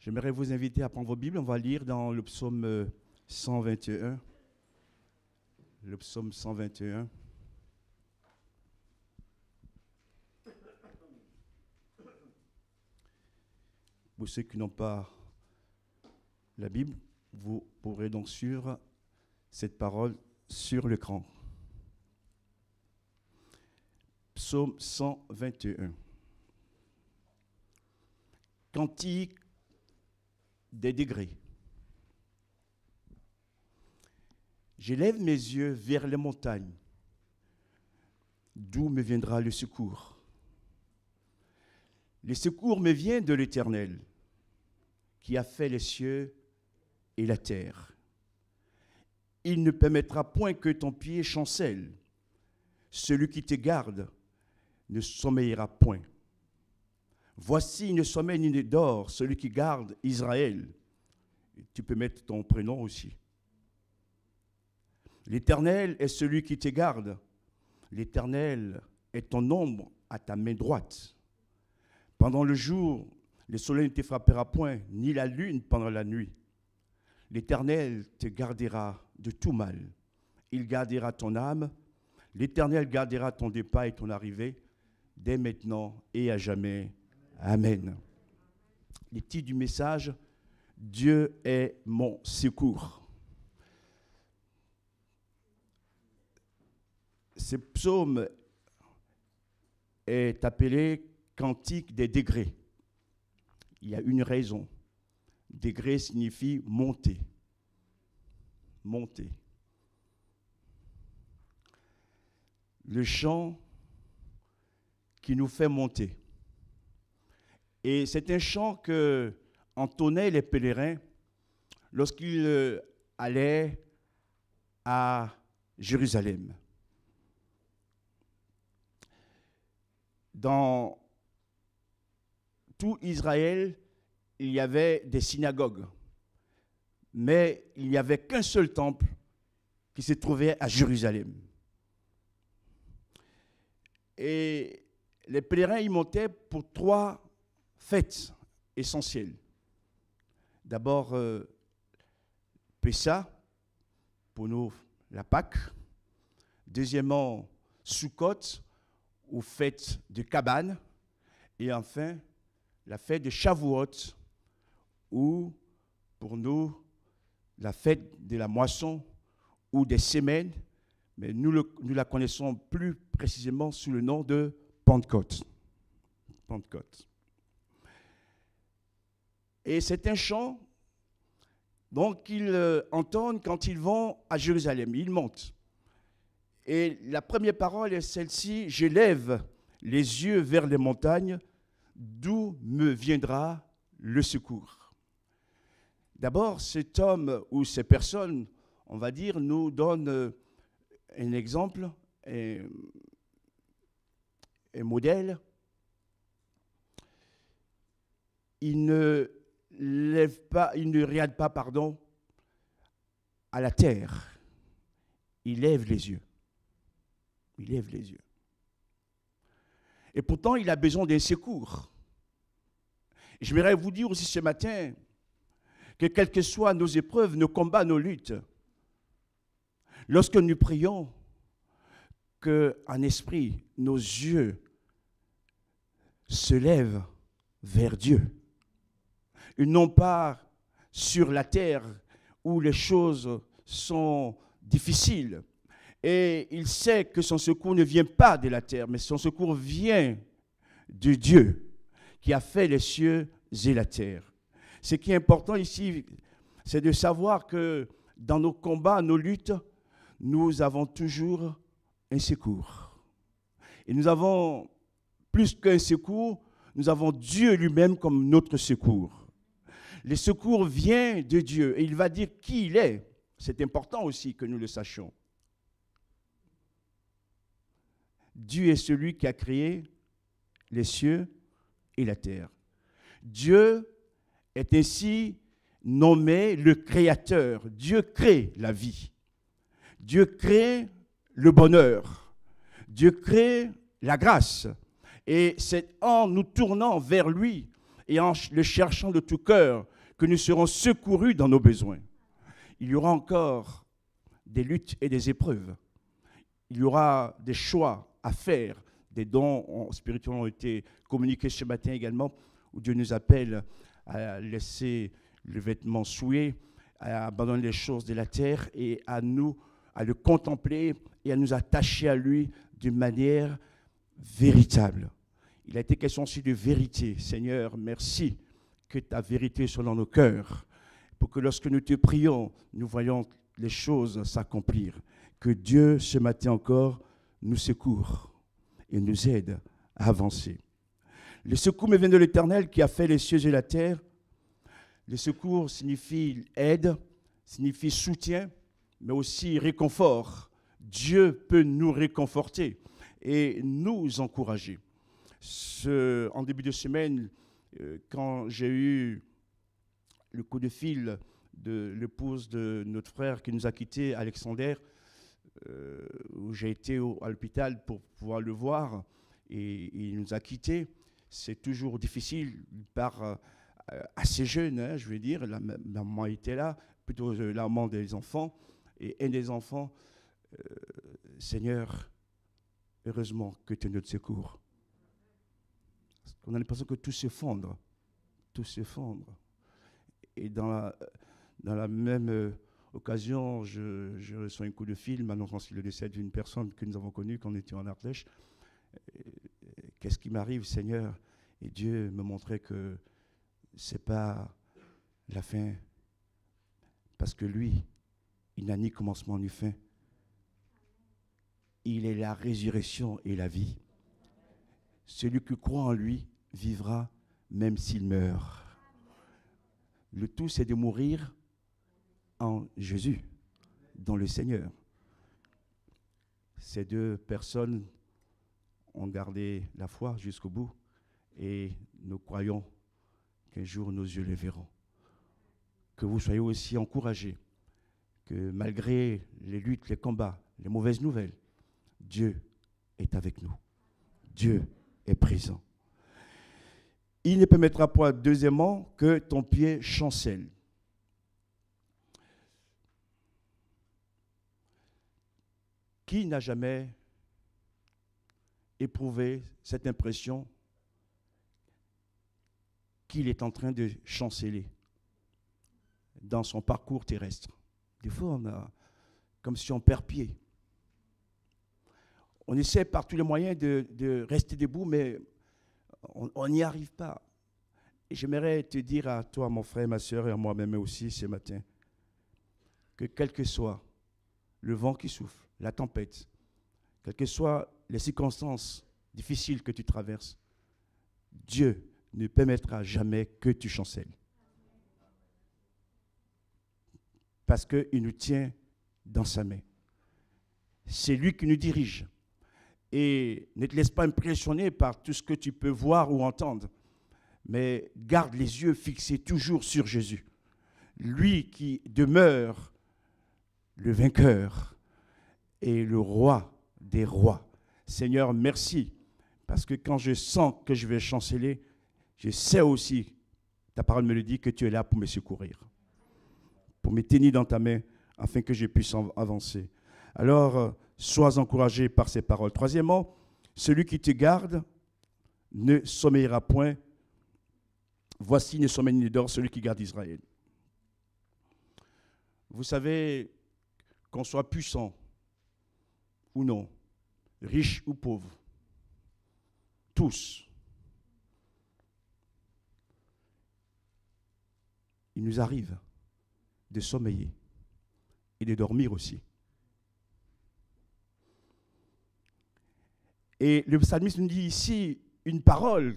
J'aimerais vous inviter à prendre vos Bibles. On va lire dans le psaume 121. Le psaume 121. Pour ceux qui n'ont pas la Bible, vous pourrez donc suivre cette parole sur l'écran. Psaume 121. Cantique des degrés. J'élève mes yeux vers les montagnes. D'où me viendra le secours? Le secours me vient de l'Éternel, qui a fait les cieux et la terre. Il ne permettra point que ton pied chancelle. Celui qui te garde ne sommeillera point. Voici, il ne sommeille ni ne dort, celui qui garde Israël. Tu peux mettre ton prénom aussi. L'Éternel est celui qui te garde. L'Éternel est ton ombre à ta main droite. Pendant le jour, le soleil ne te frappera point, ni la lune pendant la nuit. L'Éternel te gardera de tout mal. Il gardera ton âme. L'Éternel gardera ton départ et ton arrivée, dès maintenant et à jamais. Amen. Le titre du message, Dieu est mon secours. Ce psaume est appelé Cantique des degrés. Il y a une raison. Degré signifie monter. Monter. Le chant qui nous fait monter. Et c'est un chant que entonnaient les pèlerins lorsqu'ils allaient à Jérusalem. Dans tout Israël, il y avait des synagogues, mais il n'y avait qu'un seul temple qui se trouvait à Jérusalem. Et les pèlerins y montaient pour trois fêtes essentielles. D'abord, Pessah, pour nous, la Pâque. Deuxièmement, Sukkot, ou fête de cabane. Et enfin, la fête de Shavuot, ou pour nous, la fête de la moisson ou des semaines, mais nous la connaissons plus précisément sous le nom de Pentecôte. Pentecôte. Et c'est un chant donc qu'ils entendent quand ils vont à Jérusalem. Ils montent. Et la première parole est celle-ci: j'élève les yeux vers les montagnes, d'où me viendra le secours. D'abord, cet homme ou ces personnes, on va dire, nous donnent un exemple, un modèle. Il ne regarde pas, à la terre. Il lève les yeux. Il lève les yeux. Et pourtant, il a besoin d'un secours. Et je voudrais vous dire aussi ce matin que quelles que soient nos épreuves, nos combats, nos luttes, lorsque nous prions, qu'en esprit, nos yeux se lèvent vers Dieu. Et non pas sur la terre où les choses sont difficiles. Et il sait que son secours ne vient pas de la terre, mais son secours vient de Dieu qui a fait les cieux et la terre. Ce qui est important ici, c'est de savoir que dans nos combats, nos luttes, nous avons toujours un secours. Et nous avons plus qu'un secours, nous avons Dieu lui-même comme notre secours. Le secours vient de Dieu et il va dire qui il est. C'est important aussi que nous le sachions. Dieu est celui qui a créé les cieux et la terre. Dieu est ainsi nommé le Créateur. Dieu crée la vie. Dieu crée le bonheur. Dieu crée la grâce. Et c'est en nous tournant vers lui et en le cherchant de tout cœur que nous serons secourus dans nos besoins. Il y aura encore des luttes et des épreuves. Il y aura des choix à faire. Des dons spirituels ont été communiqués ce matin également, où Dieu nous appelle à laisser le vêtement souillé, à abandonner les choses de la terre et à le contempler et à nous attacher à lui d'une manière véritable. Il a été question aussi de vérité. Seigneur, merci que ta vérité soit dans nos cœurs, pour que lorsque nous te prions, nous voyons les choses s'accomplir. Que Dieu, ce matin encore, nous secoure et nous aide à avancer. Le secours me vient de l'Éternel qui a fait les cieux et la terre. Le secours signifie aide, signifie soutien, mais aussi réconfort. Dieu peut nous réconforter et nous encourager. En début de semaine, quand j'ai eu le coup de fil de l'épouse de notre frère qui nous a quittés, Alexander, où j'ai été à l'hôpital pour pouvoir le voir, et il nous a quittés. C'est toujours difficile, il part assez jeune, hein, je veux dire, la maman était là, plutôt la maman des enfants, et un des enfants, Seigneur, heureusement que tu es notre secours. On a l'impression que tout s'effondre, tout s'effondre. Et dans la même occasion, je reçois un coup de fil, m'annonçant le décès d'une personne que nous avons connue quand on était en Ardèche. Qu'est-ce qui m'arrive, Seigneur? Et Dieu me montrait que ce n'est pas la fin, parce que lui, il n'a ni commencement ni fin. Il est la résurrection et la vie. Celui qui croit en lui vivra même s'il meurt. Le tout, c'est de mourir en Jésus, dans le Seigneur. Ces deux personnes ont gardé la foi jusqu'au bout et nous croyons qu'un jour nos yeux les verront. Que vous soyez aussi encouragés, que malgré les luttes, les combats, les mauvaises nouvelles, Dieu est avec nous. Dieu est présent. Il ne permettra pas, deuxièmement, que ton pied chancelle. Qui n'a jamais éprouvé cette impression qu'il est en train de chanceler dans son parcours terrestre? Des fois, on a comme si on perd pied. On essaie par tous les moyens de rester debout, mais on n'y arrive pas. Et j'aimerais te dire à toi, mon frère, ma soeur, et à moi-même aussi ce matin, que quel que soit le vent qui souffle, la tempête, quelles que soient les circonstances difficiles que tu traverses, Dieu ne permettra jamais que tu chancelles. Parce qu'il nous tient dans sa main. C'est lui qui nous dirige. Et ne te laisse pas impressionner par tout ce que tu peux voir ou entendre, mais garde les yeux fixés toujours sur Jésus. Lui qui demeure le vainqueur et le roi des rois. Seigneur, merci, parce que quand je sens que je vais chanceler, je sais aussi, ta parole me le dit, que tu es là pour me secourir, pour me tenir dans ta main, afin que je puisse avancer. Alors, sois encouragé par ces paroles. Troisièmement, celui qui te garde ne sommeillera point. Voici ne sommeille ni ne dort celui qui garde Israël. Vous savez, qu'on soit puissant ou non, riche ou pauvre, tous, il nous arrive de sommeiller et de dormir aussi. Et le psalmiste nous dit ici une parole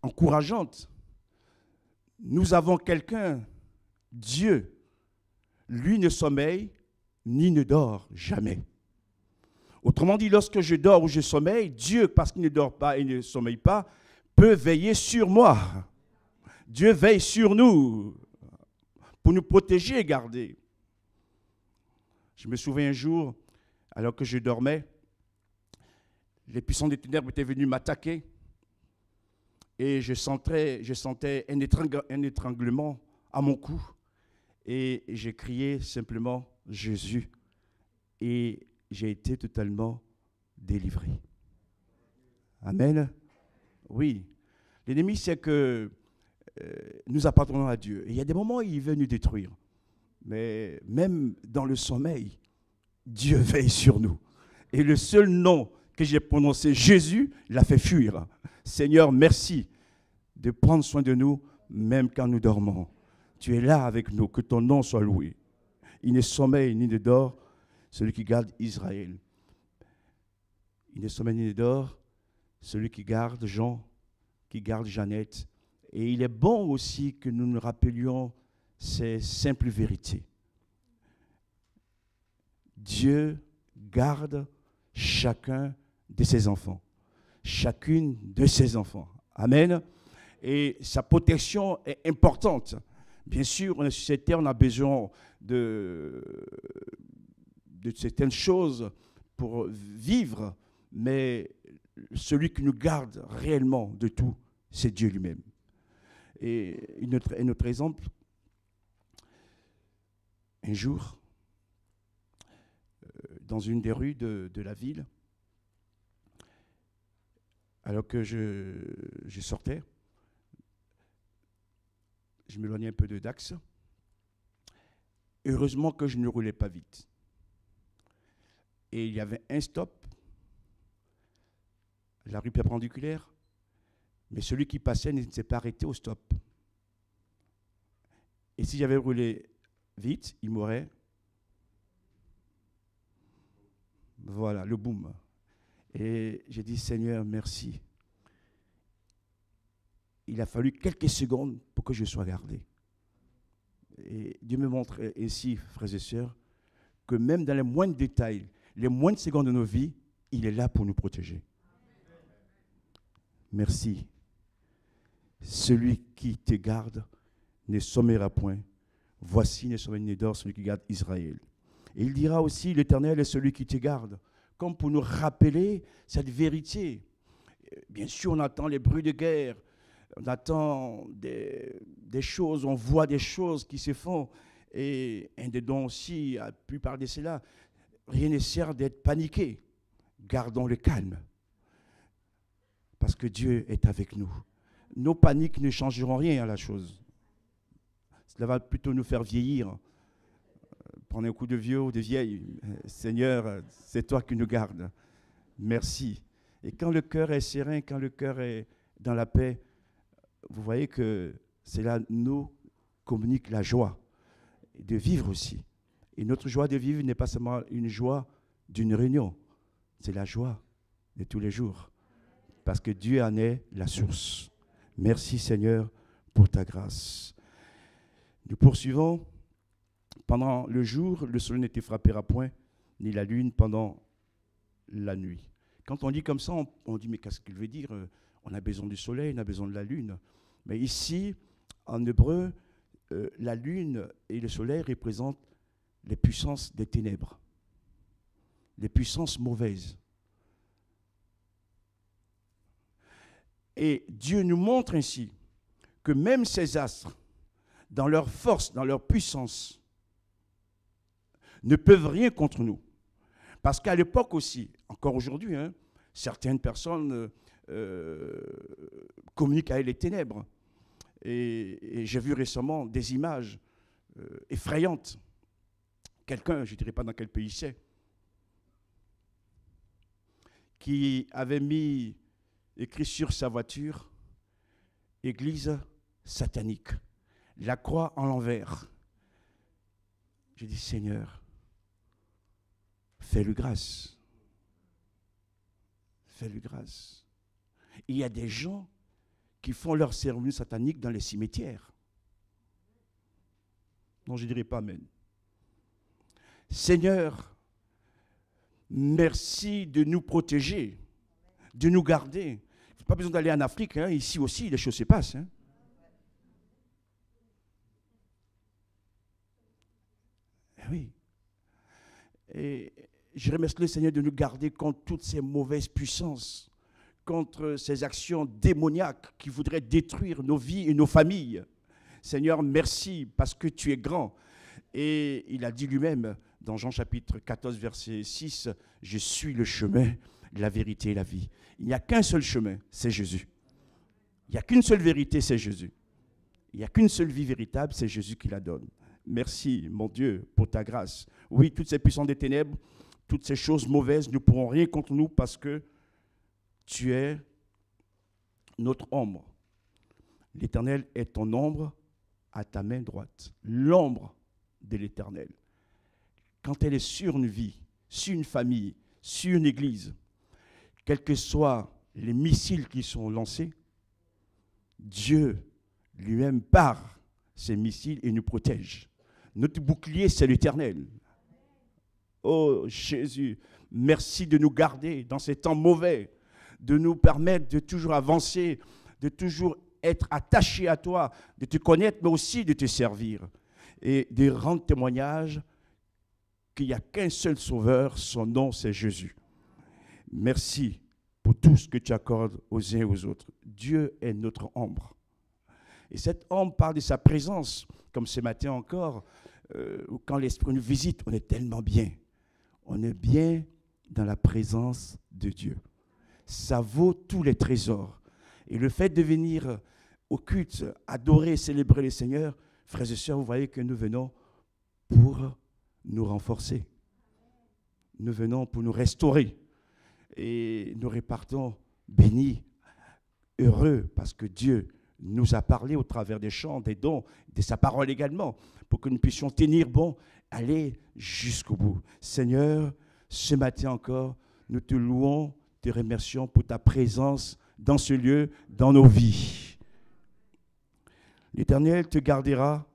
encourageante. Nous avons quelqu'un, Dieu, lui ne sommeille ni ne dort jamais. Autrement dit, lorsque je dors ou je sommeille, Dieu, parce qu'il ne dort pas et ne sommeille pas, peut veiller sur moi. Dieu veille sur nous pour nous protéger et garder. Je me souviens un jour, alors que je dormais, les puissants des ténèbres étaient venus m'attaquer et je sentais un étranglement à mon cou et j'ai crié simplement Jésus et j'ai été totalement délivré. Amen. Oui. L'ennemi, c'est que nous appartenons à Dieu. Et il y a des moments où il veut nous détruire. Mais même dans le sommeil, Dieu veille sur nous. Et le seul nom que j'ai prononcé, Jésus, l'a fait fuir. Seigneur, merci de prendre soin de nous, même quand nous dormons. Tu es là avec nous, que ton nom soit loué. Il ne sommeille ni ne dort, celui qui garde Israël. Il ne sommeille ni ne dort, celui qui garde Jean, qui garde Jeannette. Et il est bon aussi que nous nous rappelions ces simples vérités. Dieu garde chacun de ses enfants, chacune de ses enfants. Amen. Et sa protection est importante. Bien sûr, on est sur cette terre, on a besoin de certaines choses pour vivre, mais celui qui nous garde réellement de tout, c'est Dieu lui-même. Et un autre exemple, un jour, dans une des rues de la ville, alors que je sortais, je m'éloignais un peu de Dax. Heureusement que je ne roulais pas vite. Et il y avait un stop, la rue perpendiculaire, mais celui qui passait ne s'est pas arrêté au stop. Et si j'avais roulé vite, il m'aurait... Voilà, le boom. Et j'ai dit, Seigneur, merci. Il a fallu quelques secondes pour que je sois gardé. Et Dieu me montre ainsi, frères et sœurs, que même dans les moindres détails, les moindres secondes de nos vies, il est là pour nous protéger. Merci. Celui qui te garde ne sommeillera point. Voici ne sommeille ni dort celui qui garde Israël. Et il dira aussi, l'Éternel est celui qui te garde, comme pour nous rappeler cette vérité. Bien sûr, on entend les bruits de guerre, on attend des choses, on voit des choses qui se font. Et un des dons aussi a pu parler de cela. Rien ne sert d'être paniqué. Gardons le calme. Parce que Dieu est avec nous. Nos paniques ne changeront rien à la chose. Cela va plutôt nous faire vieillir. Prendre un coup de vieux ou de vieille. Seigneur, c'est toi qui nous gardes. Merci. Et quand le cœur est serein, quand le cœur est dans la paix, vous voyez que cela nous communique la joie de vivre aussi. Et notre joie de vivre n'est pas seulement une joie d'une réunion, c'est la joie de tous les jours. Parce que Dieu en est la source. Merci Seigneur pour ta grâce. Nous poursuivons. Pendant le jour, le soleil n'était frappé à point, ni la lune pendant la nuit. Quand on dit comme ça, on dit mais qu'est-ce qu'il veut dire? On a besoin du soleil, on a besoin de la lune. Mais ici, en hébreu, la lune et le soleil représentent les puissances des ténèbres, les puissances mauvaises. Et Dieu nous montre ainsi que même ces astres, dans leur force, dans leur puissance, ne peuvent rien contre nous. Parce qu'à l'époque aussi, encore aujourd'hui, certaines personnes communiquent avec les ténèbres. Et j'ai vu récemment des images effrayantes. Quelqu'un, je ne dirais pas dans quel pays c'est, qui avait mis écrit sur sa voiture « Église satanique », la croix en l'envers. J'ai dit « Seigneur, fais-lui grâce. Fais-lui grâce. » Il y a des gens qui font leur cérémonie satanique dans les cimetières. Non, je ne dirais pas amen. Seigneur, merci de nous protéger, de nous garder. Il n'y a pas besoin d'aller en Afrique, ici aussi, les choses se passent. Oui. Et je remercie le Seigneur de nous garder contre toutes ces mauvaises puissances, contre ces actions démoniaques qui voudraient détruire nos vies et nos familles. Seigneur, merci parce que tu es grand. Et il a dit lui-même dans Jean chapitre 14, verset 6, « Je suis le chemin, la vérité et la vie. » Il n'y a qu'un seul chemin, c'est Jésus. Il n'y a qu'une seule vérité, c'est Jésus. Il n'y a qu'une seule vie véritable, c'est Jésus qui la donne. Merci, mon Dieu, pour ta grâce. Oui, toutes ces puissances des ténèbres, toutes ces choses mauvaises ne pourront rien contre nous parce que tu es notre ombre. L'Éternel est ton ombre à ta main droite. L'ombre de l'Éternel. Quand elle est sur une vie, sur une famille, sur une église, quels que soient les missiles qui sont lancés, Dieu lui-même part ces missiles et nous protège. Notre bouclier, c'est l'Éternel. Oh Jésus, merci de nous garder dans ces temps mauvais, de nous permettre de toujours avancer, de toujours être attaché à toi, de te connaître, mais aussi de te servir et de rendre témoignage qu'il n'y a qu'un seul sauveur, son nom c'est Jésus. Merci pour tout ce que tu accordes aux uns et aux autres. Dieu est notre ombre. Et cette ombre parle de sa présence, comme ce matin encore, quand l'Esprit nous visite, on est tellement bien. On est bien dans la présence de Dieu. Ça vaut tous les trésors. Et le fait de venir au culte, adorer, célébrer le Seigneur, frères et sœurs, vous voyez que nous venons pour nous renforcer. Nous venons pour nous restaurer. Et nous repartons bénis, heureux, parce que Dieu nous a parlé au travers des chants, des dons, de sa parole également, pour que nous puissions tenir bon, aller jusqu'au bout. Seigneur, ce matin encore, nous te louons, te remercions pour ta présence dans ce lieu, dans nos vies. L'Éternel te gardera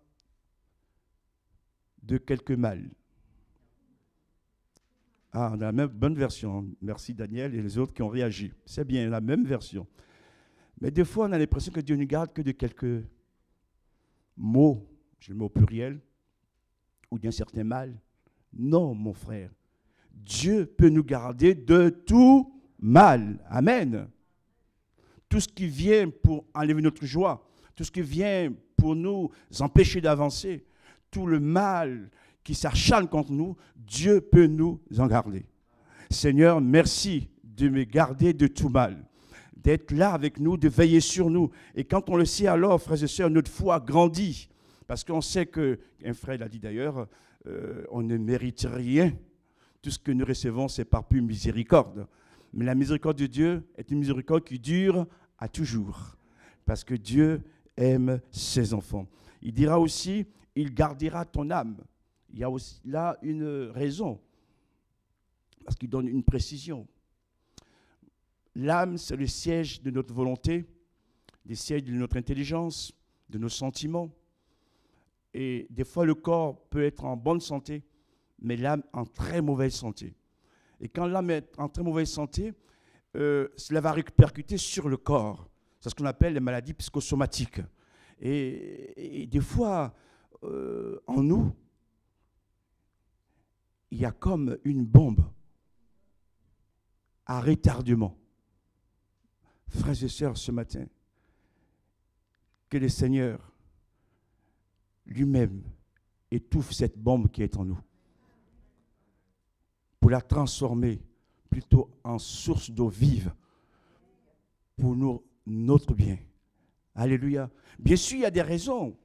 de quelque mal. Ah, on a la même bonne version. Merci Daniel et les autres qui ont réagi. C'est bien, la même version. Mais des fois, on a l'impression que Dieu ne garde que de quelques mots, je le mets au pluriel, ou d'un certain mal. Non, mon frère. Dieu peut nous garder de tout mal. Amen. Tout ce qui vient pour enlever notre joie, tout ce qui vient pour nous empêcher d'avancer, tout le mal qui s'acharne contre nous, Dieu peut nous en garder. Seigneur, merci de me garder de tout mal, d'être là avec nous, de veiller sur nous. Et quand on le sait alors, frères et sœurs, notre foi grandit. Parce qu'on sait que, un frère l'a dit d'ailleurs, on ne mérite rien. Tout ce que nous recevons, c'est par pure miséricorde. Mais la miséricorde de Dieu est une miséricorde qui dure à toujours. Parce que Dieu aime ses enfants. Il dira aussi, il gardera ton âme. Il y a aussi là une raison. Parce qu'il donne une précision. L'âme, c'est le siège de notre volonté, le siège de notre intelligence, de nos sentiments. Et des fois, le corps peut être en bonne santé, mais l'âme en très mauvaise santé. Et quand l'âme est en très mauvaise santé, cela va répercuter sur le corps. C'est ce qu'on appelle les maladies psychosomatiques. Et des fois, en nous, il y a comme une bombe à retardement. Frères et sœurs, ce matin, que le Seigneur lui-même étouffe cette bombe qui est en nous pour la transformer plutôt en source d'eau vive pour notre bien. Alléluia. Bien sûr, il y a des raisons,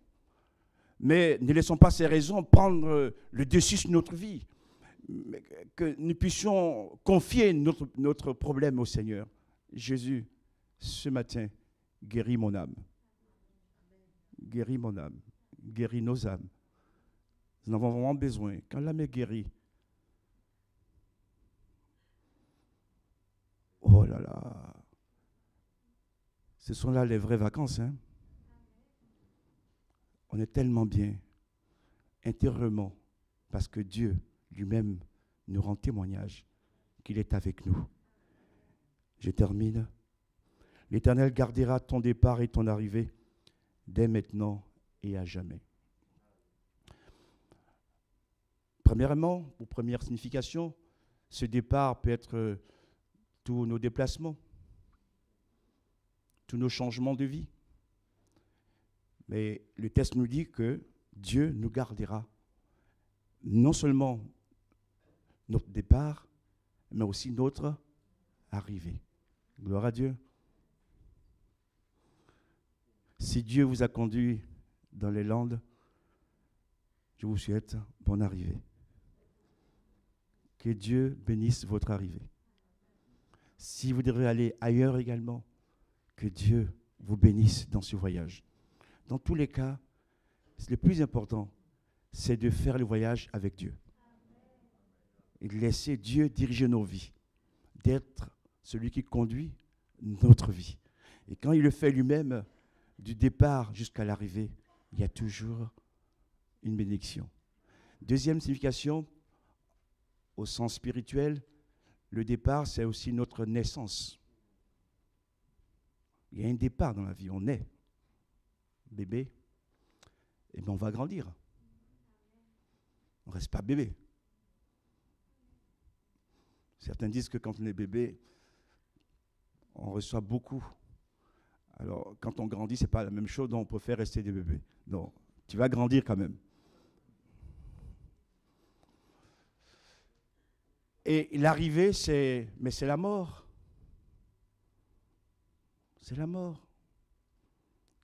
mais ne laissons pas ces raisons prendre le dessus sur notre vie. Que nous puissions confier notre problème au Seigneur. Jésus, ce matin, guéris mon âme. Guéris mon âme. Guéris nos âmes. Nous en avons vraiment besoin. Quand l'âme est guérie, oh là là, ce sont là les vraies vacances. Hein? On est tellement bien, intérieurement, parce que Dieu lui-même nous rend témoignage qu'il est avec nous. Je termine. L'Éternel gardera ton départ et ton arrivée dès maintenant et à jamais. Premièrement, pour première signification, ce départ peut être tous nos déplacements, tous nos changements de vie. Mais le texte nous dit que Dieu nous gardera non seulement notre départ, mais aussi notre arrivée. Gloire à Dieu. Si Dieu vous a conduit dans les Landes, je vous souhaite bonne arrivée. Que Dieu bénisse votre arrivée. Si vous devrez aller ailleurs également, que Dieu vous bénisse dans ce voyage. Dans tous les cas, le plus important, c'est de faire le voyage avec Dieu. Et de laisser Dieu diriger nos vies. D'être celui qui conduit notre vie. Et quand il le fait lui-même, du départ jusqu'à l'arrivée, il y a toujours une bénédiction. Deuxième signification, au sens spirituel, le départ, c'est aussi notre naissance. Il y a un départ dans la vie, on naît. Bébé, et bien on va grandir. On ne reste pas bébé. Certains disent que quand on est bébé, on reçoit beaucoup. Alors, quand on grandit, ce n'est pas la même chose, donc on préfère rester des bébés. Non, tu vas grandir quand même. Et l'arrivée, c'est la mort. C'est la mort.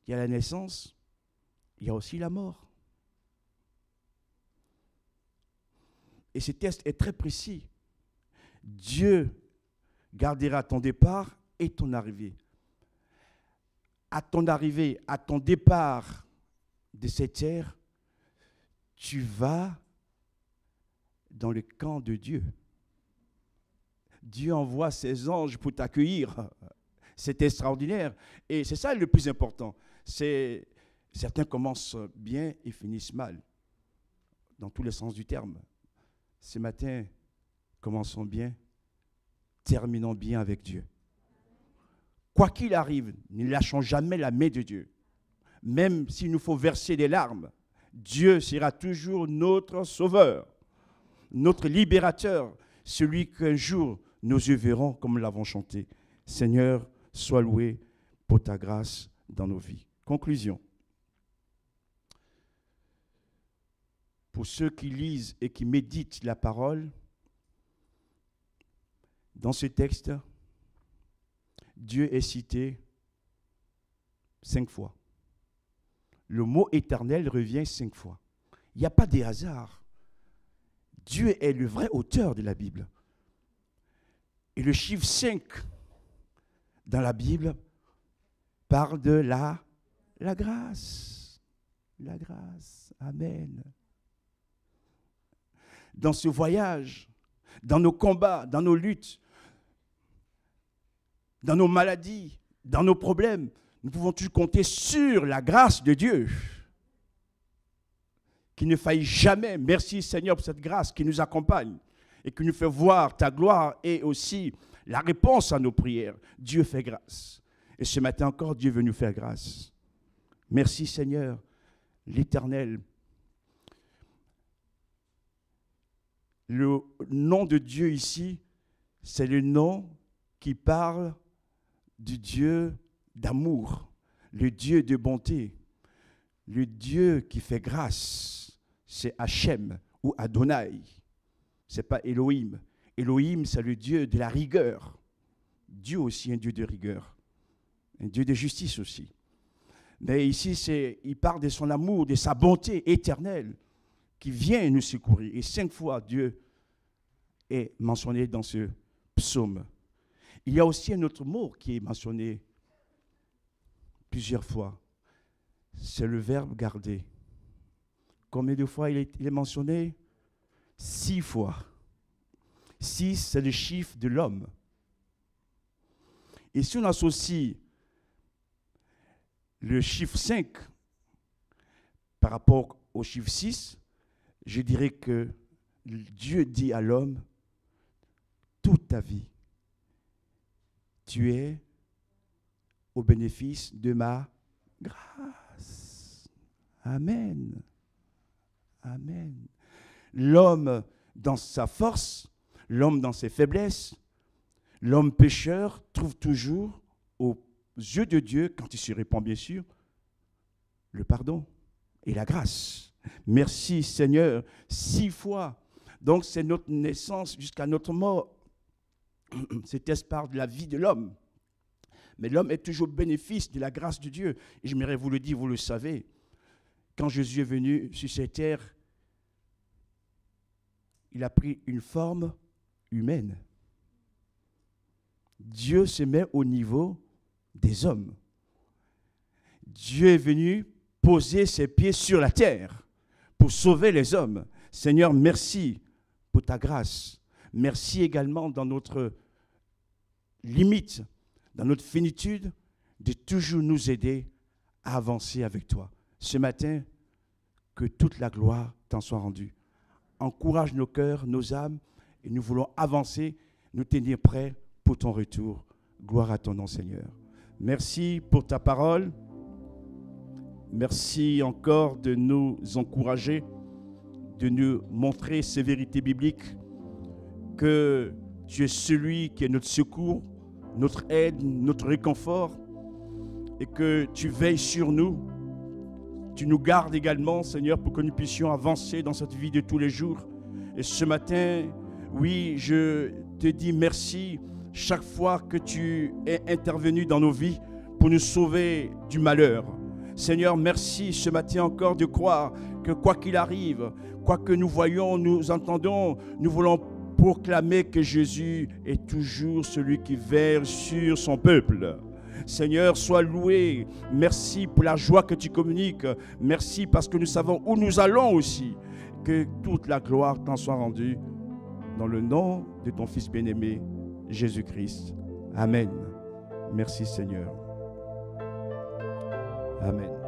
Il y a la naissance, il y a aussi la mort. Et ce texte est très précis. Dieu gardera ton départ et ton arrivée. À ton arrivée, à ton départ de cette terre, tu vas dans le camp de Dieu. Dieu envoie ses anges pour t'accueillir. C'est extraordinaire. Et c'est ça le plus important. Certains commencent bien et finissent mal, dans tous les sens du terme. Ce matin, commençons bien, terminons bien avec Dieu. Quoi qu'il arrive, ne lâchons jamais la main de Dieu. Même s'il nous faut verser des larmes, Dieu sera toujours notre sauveur, notre libérateur, celui qu'un jour nos yeux verront comme nous l'avons chanté. Seigneur, sois loué pour ta grâce dans nos vies. Conclusion. Pour ceux qui lisent et qui méditent la parole, dans ce texte, Dieu est cité 5 fois. Le mot éternel revient 5 fois. Il n'y a pas de hasard. Dieu est le vrai auteur de la Bible. Et le chiffre 5 dans la Bible parle de la grâce. La grâce. Amen. Dans ce voyage, dans nos combats, dans nos luttes, dans nos maladies, dans nos problèmes, nous pouvons toujours compter sur la grâce de Dieu. Qu'il ne faille jamais. Merci Seigneur pour cette grâce qui nous accompagne et qui nous fait voir ta gloire et aussi la réponse à nos prières. Dieu fait grâce. Et ce matin encore, Dieu veut nous faire grâce. Merci Seigneur, l'Éternel. Le nom de Dieu ici, c'est le nom qui parle du Dieu d'amour, le Dieu de bonté, le Dieu qui fait grâce. C'est Hachem ou Adonai. Ce n'est pas Elohim. Elohim, c'est le Dieu de la rigueur. Dieu aussi, un Dieu de rigueur. Un Dieu de justice aussi. Mais ici, il parle de son amour, de sa bonté éternelle qui vient nous secourir. Et 5 fois, Dieu est mentionné dans ce psaume. Il y a aussi un autre mot qui est mentionné plusieurs fois. C'est le verbe garder. Combien de fois il est mentionné? 6 fois. 6, c'est le chiffre de l'homme. Et si on associe le chiffre 5 par rapport au chiffre 6, je dirais que Dieu dit à l'homme, toute ta vie, tu es au bénéfice de ma grâce. Amen. Amen. L'homme dans sa force, l'homme dans ses faiblesses, l'homme pécheur trouve toujours aux yeux de Dieu, quand il se répand bien sûr, le pardon et la grâce. Merci Seigneur, 6 fois. Donc c'est notre naissance jusqu'à notre mort. C'est espoir de la vie de l'homme. Mais l'homme est toujours bénéfice de la grâce de Dieu. Et j'aimerais vous le dire, vous le savez, quand Jésus est venu sur cette terre, il a pris une forme humaine. Dieu se met au niveau des hommes. Dieu est venu poser ses pieds sur la terre pour sauver les hommes. Seigneur, merci pour ta grâce. Merci également dans notre limite, dans notre finitude, de toujours nous aider à avancer avec toi. Ce matin, que toute la gloire t'en soit rendue. Encourage nos cœurs, nos âmes, et nous voulons avancer, nous tenir prêts pour ton retour. Gloire à ton nom, Seigneur. Merci pour ta parole. Merci encore de nous encourager, de nous montrer ces vérités bibliques, que tu es celui qui est notre secours, notre aide, notre réconfort, et que tu veilles sur nous. Tu nous gardes également, Seigneur, pour que nous puissions avancer dans cette vie de tous les jours. Et ce matin, oui, je te dis merci chaque fois que tu es intervenu dans nos vies pour nous sauver du malheur. Seigneur, merci ce matin encore de croire que quoi qu'il arrive, quoi que nous voyons, nous entendons, nous voulons proclamer que Jésus est toujours celui qui veille sur son peuple. Seigneur, sois loué. Merci pour la joie que tu communiques. Merci parce que nous savons où nous allons aussi. Que toute la gloire t'en soit rendue. Dans le nom de ton Fils bien-aimé, Jésus-Christ. Amen. Merci Seigneur. Amen.